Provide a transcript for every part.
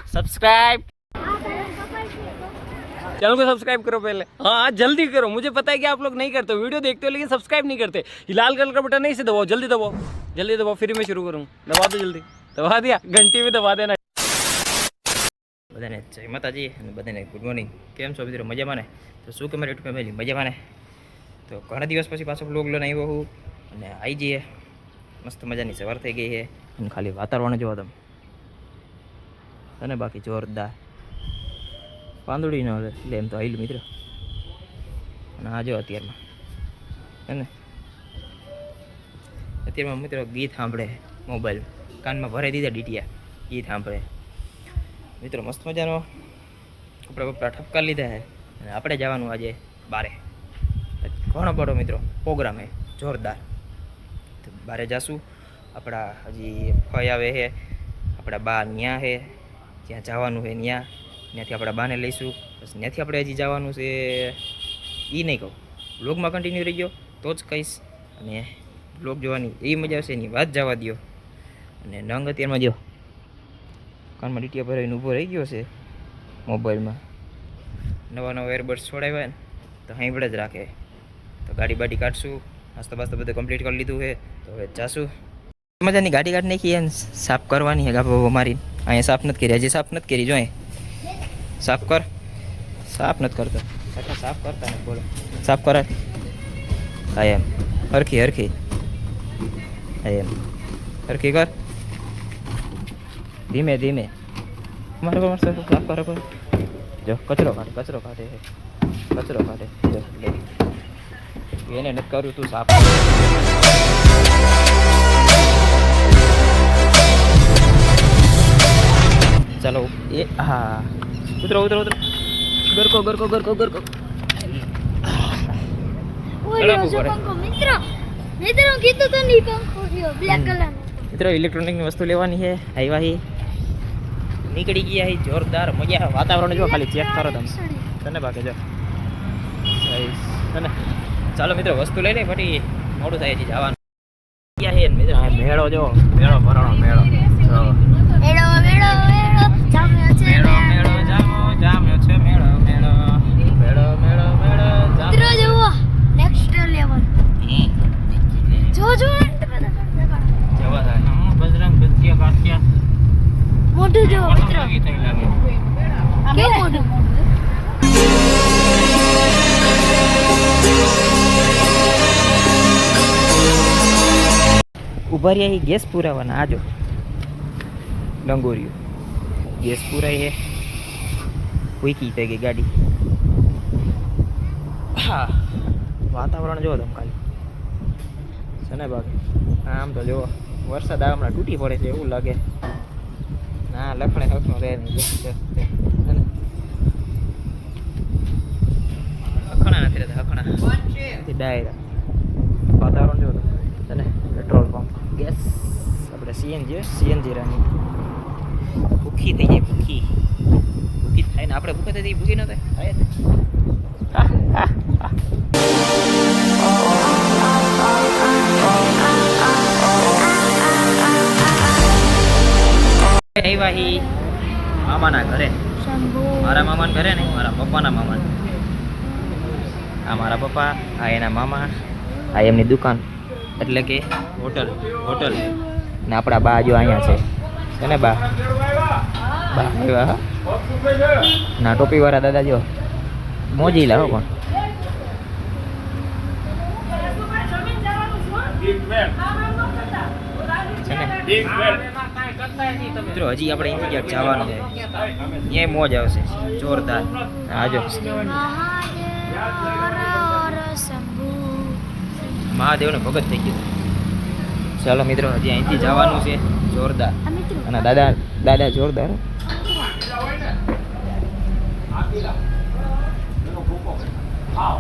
Subscribe, channel को subscribe करो पहले। हाँ जल्दी करो, मुझे पता है कि आप लोग नहीं करते, वीडियो देखते हो लेकिन सब्सक्राइब नहीं करते। ये लाल कलर का बटन नहीं से दबाओ, जल्दी दबाओ, जल्दी दबाओ, फिर मैं शुरू करूँ। दबा दो जल्दी, दबा दिया, घंटी भी दबा देना। બધાને જય માતાજી અને બધાને ગુડ મોર્નિંગ. કેમ છો મિત્રો? મજામાં ને? તો શું કે મારી યુટ્યુબ ફેમિલી મજામાં ને? તો ઘણા દિવસ પછી પાછો બ્લોગ લઈને આવ્યો હું અને આવી જઈએ. મસ્ત મજાની સવાર થઈ ગઈ છે અને ખાલી વાતાવરણ જોવો તમે, અને બાકી જોરદાર પાંદડી ન હલે એટલે એમ તો આવેલું મિત્રો. અને આ જો અત્યારમાં હે ને, અત્યારમાં મિત્રો ગીત સાંભળે મોબાઈલ કાનમાં ભરાઈ દીધા ડીટીયા, ગીત સાંભળે મિત્રો. મસ્ત મજાનો કપડા બપડા ઠપકા લીધા છે અને આપણે જવાનું આજે બારે. ઘણો બડો મિત્રો પ્રોગ્રામ છે, જોરદાર. તો બારે જાશું. આપણા હજી ફઈ આવે છે, આપણા બા ન્યા છે, જ્યાં જવાનું છે ત્યાંથી આપણા બાને લઈશું. બસ ત્યાંથી આપણે હજી જવાનું છે એ નહીં કહું, બ્લોગમાં કન્ટિન્યુ રહી ગયો તો જ કહીશ. અને બ્લોગ જોવાની એવી મજા આવશે એની વાત જવા દો. અને નંગ અત્યારમાં જો કાનમાં ડીટીયા ભરાઈને ઊભો રહી ગયો છે. મોબાઈલમાં નવા એરબડ્સ છોડાવ્યા ને તો સાંભળે જ રાખે. તો ગાડી બાડી કાઢશું, નાસ્તો બાસ્તો બધું કમ્પ્લીટ કરી લીધું છે. તો હવે જાશું. મજાની ગાડી કાઢી નાખી એને સાફ કરવાની છે ગાભા મારીને. અહીંયા સાફ નથી કરી, હજી સાફ નથી કરી. જો સાફ કર, સાફ નથી કરતો, સાફ કરતા ને બોલો સાફ કરાય. હા એમ હરખી હરખી, હા એમ હરખી કર, ધીમે ધીમે. મારે સાફ કરે પણ જો કચરો કાઢે, કચરો કાઢે, કચરો કાઢે. જો એને નથી કર્યું તું સાફ. ચાલો એ હા ઉતરો ઉતરો ઉતરો, ગરકો ગરકો ગરકો ગરકો. મિત્રો ઇલેક્ટ્રોનિકની વસ્તુ લેવાની છે. આવ્યા હી નીકળી ગયા હી, જોરદાર મજા. વાતાવરણ જો ખાલી ચેક કરો તમે તને બાકી જો. ચાલો મિત્રો વસ્તુ લઈ લે, પછી મોડું થાય છે જવાનું. ક્યાં છે મિત્રો? મેળો જો, મેળો ભરાણો મેળો. મોઢું જો મિત્રો, કેવું મોઢું. ઉભા રહ્યા ગેસ પુરાવાના. આજો ડંગોરિયું ગેસ પુરાય છે, ઉઈકી થઈ ગઈ ગાડી. હા વાતાવરણ જોવો તમે ખાલી છે ને બાકી. આમ તો જુઓ વરસાદ આ હમણાં તૂટી પડે છે એવું લાગે. ના લખણે હકનો રહે નહીં, હખણા નથી રહેતા, હખણા ડાયરા. વાતાવરણ જોવો છે ને. પેટ્રોલ પંપ, ગેસ, આપણે સીએનજી રાની. ભૂખી થઈ જાય, ભૂખી થાય ને આપણે. ભૂખા થઈ ભૂખી ન થાય ને. આવ્યા મામાના ઘરે, મારા મામાના ઘરે ને મારા પપ્પાના મામા. આ મારા પપ્પા, આ એના મામા, આ એમની દુકાન એટલે કે હોટલ. ને આપણા બા જો અહીંયા છે ને બા આવ્યા ના ટોપીવાળા દાદા જો મોજીલા હો. પણ મિત્રો હજી આપણે ઇન્ડિયા જવાનું છે, ત્યાં મોજ આવશે જોરદાર. આજો મહાદેવને ભગત થઈ ગયું. ચાલો મિત્રો હજી અહીંથી જવાનું છે જોરદાર. અને દાદા જોરદાર.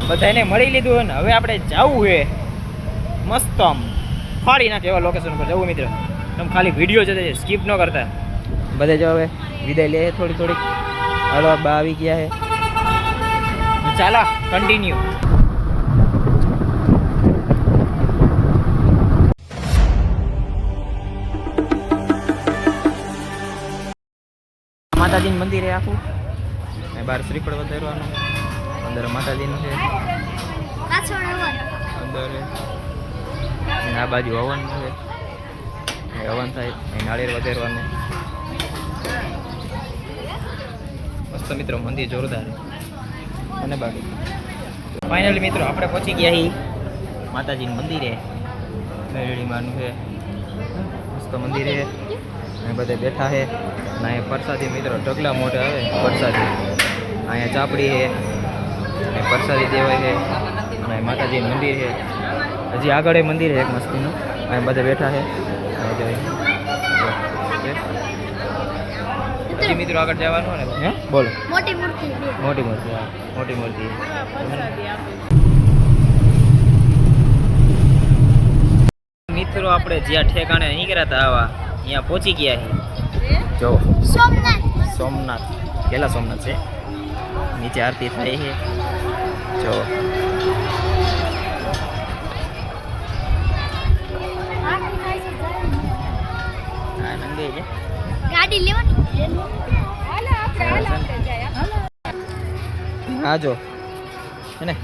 બધાને મળી લીધું ને હવે આપણે જવું છે મસ્ત આમ ફાડી નાખે એવા લોકેશન પર જવું. મિત્રો તમે ખાલી વિડીયો જોતા સ્કીપ ન કરતા. બધે જો હવે વિદાય લે થોડી થોડીક. હાલો બા આવી ગયા છે, ચાલો કન્ટિન્યુ. માતાજીનું મંદિર છે આખું. અને બહાર શ્રીફળ વધારવાનું, અંદર માતાજીનું છે, પાછળ હવન. અંદર અને આ બાજુ હવન છે. અહીં હવન થાય, અહીં નાળિયેર વધારવાનું. મસ્ત મિત્રો મંદિર જોરદાર છે. અને બાકી ફાઇનલી મિત્રો આપણે પહોંચી ગયા છીએ માતાજીનું મંદિરે. મેરડીમાંનું છે, મસ્ત મંદિર છે. અહીં બધે બેઠા છે. અને અહીંયા પ્રસાદી મિત્રો ઢગલા મોઢે આવે પ્રસાદી. અહીંયા ચાપડી છે, અહીં પ્રસાદી દેવાય છે. અને માતાજીનું મંદિર છે. હજી આગળ એ મંદિર છે એક મસ્તીનું. અહીં બધે બેઠા છે. હજી મિત્રો આગળ જવાનું ને. હે બોલો. મોટી મૂર્તિ છે. મોટી મૂર્તિ, હા મોટી મૂર્તિ. મિત્રો આપણે જ્યાં ઠેકાણે નીકળ્યા હતા આવા અહીંયા પહોંચી ગયા છીએ. જો સોમનાથ. સોમનાથ, પેલા સોમનાથ છે. નીચે આરતી થાય છે. જો હા નંગે છે. ગાડી લેવાની. હા જો હે ને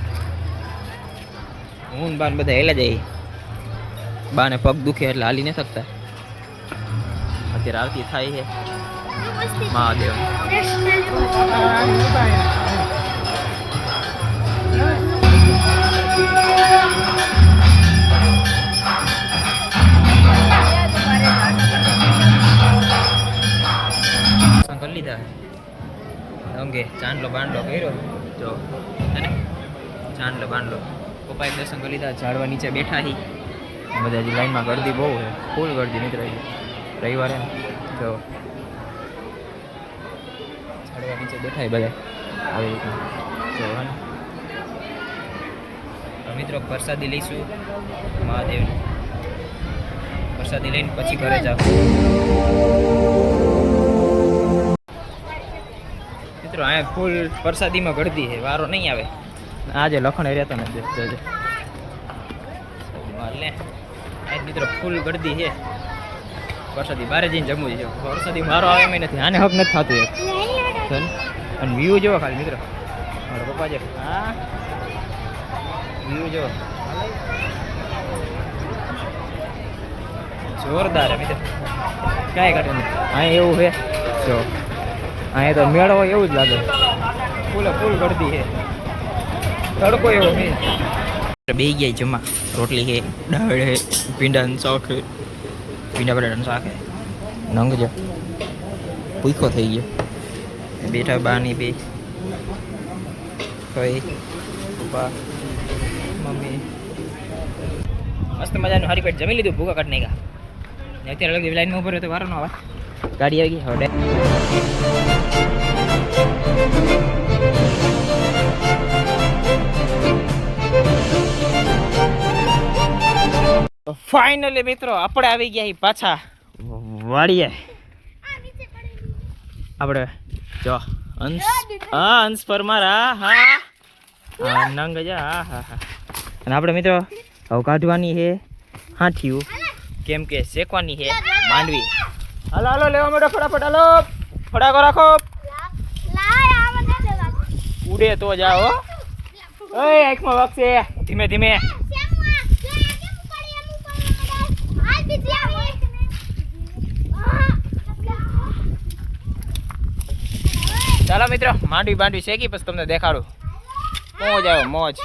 હું બાન બધા હેલા જાય. બાને પગ દુખે એટલે હાલી નથી શકતા. અત્યારે આરતી થાય છે મહાદેવ. કરી લીધા અંગે ચાંદલો બાંડલો કર્યો. જો હે ને ચાંદલો બાંડલો પપ્પાએ દર્શન કરી લીધા. ઝાડવા નીચે બેઠા હી. બધા હજી લાઈનમાં ગરદી બહુ છે, ફૂલ ગરદી નીકળે રવિવારે. જો ઝાડવા નીચે બેઠા બધા આવી રીતના. જો હે ને મિત્રો પ્રસાદી લઈશું મહાદેવની. પ્રસાદી લઈને પછી ઘરે જાવ. મિત્રો અહીંયા ફૂલ પ્રસાદીમાં ગળદી છે, વારો નહીં આવે. આજે લખણ રહેતો ને જોજે લે. આજ મિત્રો ફૂલ ગળદી છે પ્રસાદી. બારે જઈને જમવું છે. પ્રસાદી મારો આવે એમ નથી. આને હક નથી થતું એક. અને વ્યૂ જોવો ખાલી મિત્રો. મારા પપ્પા છે. હા વ્યૂ જોવો જોરદાર છે મિત્રો. કાંઈ કાઢે નહીં. અહીંયા એવું છે જો. અહીંયા તો મેળો હોય એવું જ લાગે. ફૂલે ફૂલ ગળદી છે. તડકો એવો છે. બે ગયા જમા. રોટલી છે, દાળ છે, ભીંડાનું શાક છે, ભીંડા બટાટાનું શાક છે. નંગ જો ભૂખો થઈ ગયો. બેઠા બાની બે ભાઈ પપ્પા મમ્મી. મસ્ત મજાનું હારી પેટ જમી લીધું. ભૂખા કાઢ નહીં ગયા. અત્યારે લગી લાઈનમાં ઉભો રહ્યો તો વારો ન આવે. ગાડી આવી ગઈ હવે. ફાઇનલી મિત્રો આપણે આવી ગયા છીએ પાછા વાડીએ. આપણે જો અંશ, હા અંશ પર મારા. હા હા નંગ જા. હા હા હા. અને આપણે મિત્રો હવે કાઢવાની છે હાથીયું, કેમ કે શેકવાની છે માંડવી. હાલો હાલો લેવા માંડો ફટાફટ. હાલો ફટાકો રાખો. ઉડે તો જાઓ. ઓય આંખમાં વાગશે. ધીમે ધીમે. ચાલો મિત્રો માંડવી બાંડવી શેકી પછી તમને દેખાડું. મોજ આવ્યો મોજ.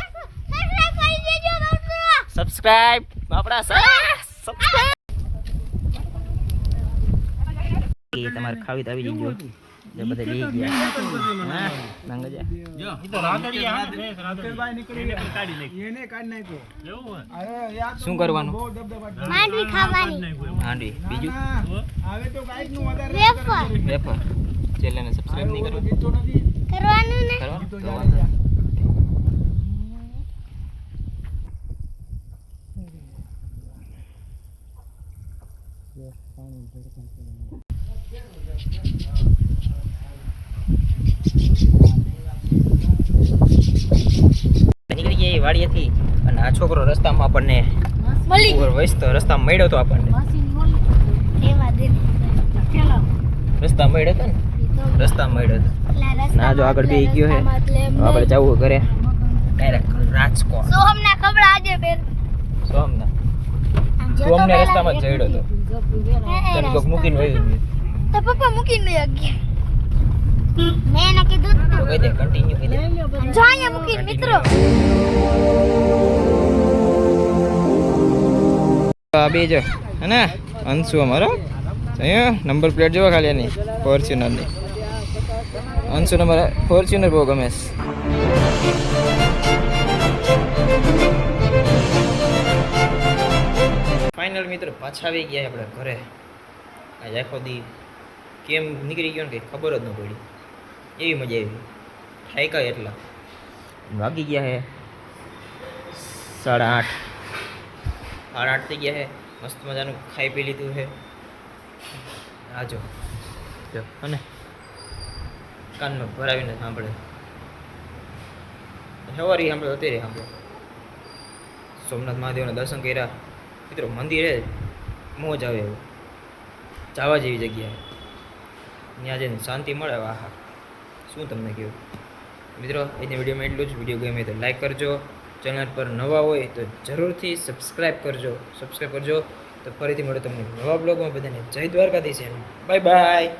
સબસ્ક્રાઇબ આપણા સબસ્ક્રાઇબ. તમારે ખાવી તો આવી જજો. જે બધા લઈ ગયા. હા નંગ જા. જો ઈ તો રાતડિયા રાતડબાઈ નીકળીને કાઢી નાખી. એને કાઢી નાખ્યો. એવું અરે યાર શું કરવાનું? માંડવી ખાવાની. માંડવી બીજું આવે તો ગાઈડ નું વધારે વેફર. વેફર. ચેનલને સબસ્ક્રાઇબ નહીં કરો. કરવાનું ને. કરવાનું. નીકળી ગયા વાડીએથી. અને આ છોકરો રસ્તામાં આપણને વસ્તો રસ્તામાં મળ્યો તો આપણને. રસ્તામાં મળ્યો હતો ને રસ્તામાં મળ્યો હતો. એટલે ના જો આગળ બે ગયો હે. આપણે જવું ઘરે ડાયરેક્ટ રાજકોટ. સોહમના કપડા આજે પહેર. સોમનાથ. આમ જો તું તો અમને પહેલા રસ્તામાં જ જડ્યો હતો. તને કોક મૂકીને વહી ગયો. તો પપ્પા મૂકીને લઈ ગયા. મેં એને કીધું જ તો કહી દે કન્ટિન્યુ કહી દે. તું. જો અહીંયા મૂકીને મિત્રો. આ બે જો હે ને અંશુ અમારો અહીંયા નંબર પ્લેટ જોવા ખાલી એની ફોર્ચ્યુનરની. અંશુ નંબર ફોર્ચ્યુનર બહુ ગમે છે. ફાઇનલ મિત્રો પાછા આવી ગયા આપણે ઘરે. આજે આખો દી કેમ નીકળી ગયો ને કંઈ ખબર જ ન પડી. એવી મજા આવી. થાયકા એટલા વાગી ગયા હે 8:30. 8:30 થઈ ગયા હે. મસ્ત મજાનું ખાઈ પી લીધું છે. આ જો જો અને કાનમાં ભરાવીને સાંભળે. સવારી સાંભળે અત્યારે સાંભળે. સોમનાથ મહાદેવના દર્શન કર્યા મિત્રો. મંદિર છે મોજ આવે એવું. જવા જેવી જગ્યા ત્યાં જઈને શાંતિ મળે. આહા શું તમને કહ્યું મિત્રો. આજની વિડીયોમાં એટલું જ. વિડીયો ગમે તો લાઈક કરજો. ચેનલ પર નવા હોય તો જરૂરથી સબસ્ક્રાઈબ કરજો. તો ફરીથી મળે તમને નવા બ્લોગમાં. બધાને જય દ્વારકાધીશ. Bye bye.